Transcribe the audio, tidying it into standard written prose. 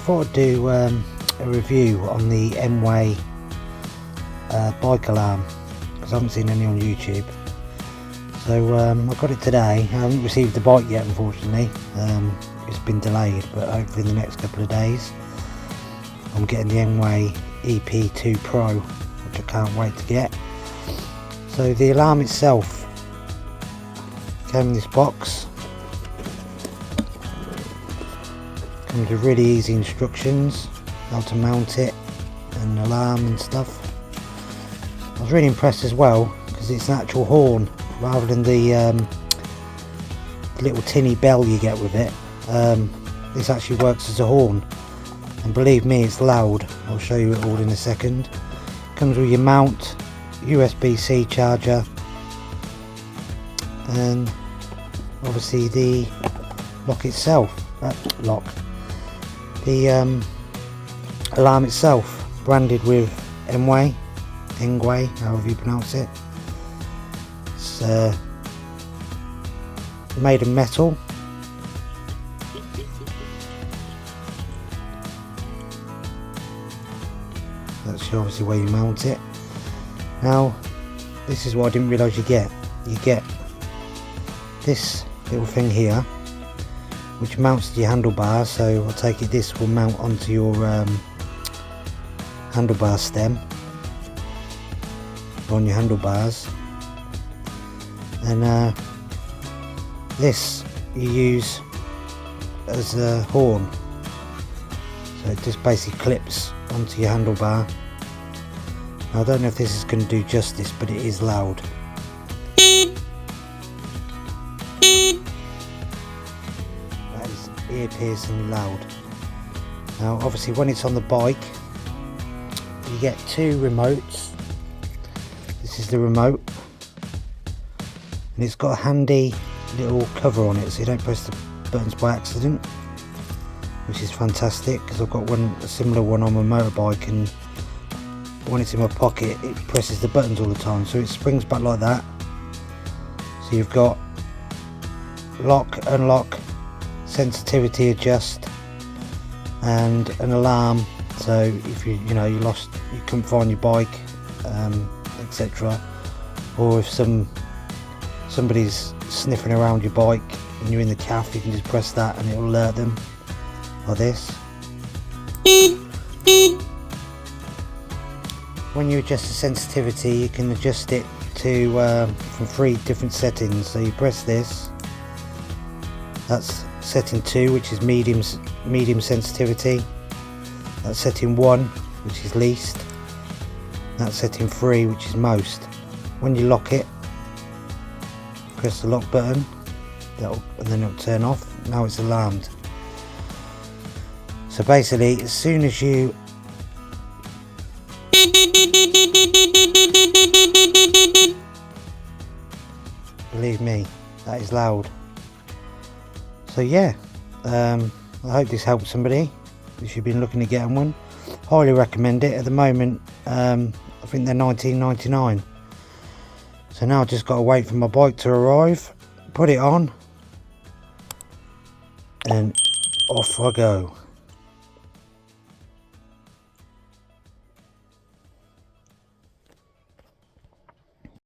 thought I'd do a review on the ENGWE bike alarm, because I haven't seen any on YouTube. So I got it today. I haven't received the bike yet, unfortunately. It's been delayed, but hopefully in the next couple of days I'm getting the ENGWE EP2 Pro, which I can't wait to get. So the alarm itself came in this box. Comes with really easy instructions how to mount it and alarm and stuff. I was really impressed as well because it's an actual horn rather than the little tinny bell you get with it. This actually works as a horn, and believe me, it's loud. I'll show you it all in a second. Comes with your mount, USB-C charger, and obviously the lock itself. The alarm itself, branded with ENGWE, however you pronounce it. It's made of metal. That's obviously where you mount it. Now, this is what I didn't realise you get. You get this little thing here, which mounts to your handlebar. So I take it this will mount onto your handlebar stem on your handlebars, and this you use as a horn. So it just basically clips onto your handlebar. Now, I don't know if this is going to do justice, but it is loud. That is ear-piercingly loud. Now obviously when it's on the bike you get two remotes. This is the remote, and it's got a handy little cover on it so you don't press the buttons by accident, which is fantastic because I've got a similar one on my motorbike, and when it's in my pocket it presses the buttons all the time, so it springs back like that. So you've got lock, unlock, sensitivity adjust, and an alarm. So if you lost, you couldn't find your bike, etc., or if somebody's sniffing around your bike and you're in the calf, you can just press that and it'll alert them like this. When you adjust the sensitivity, you can adjust it to from 3 different settings. So you press this, that's setting 2, which is medium sensitivity. That's setting 1, which is least. That's setting 3, which is most. When you lock it, press the lock button, and then it'll turn off. Now it's alarmed. So basically, as soon as you believe me, that is loud. So yeah, I hope this helps somebody if you've been looking to get one. Highly recommend it. At the moment I think they're £19.99. so now I've just got to wait for my bike to arrive, put it on, and off I go.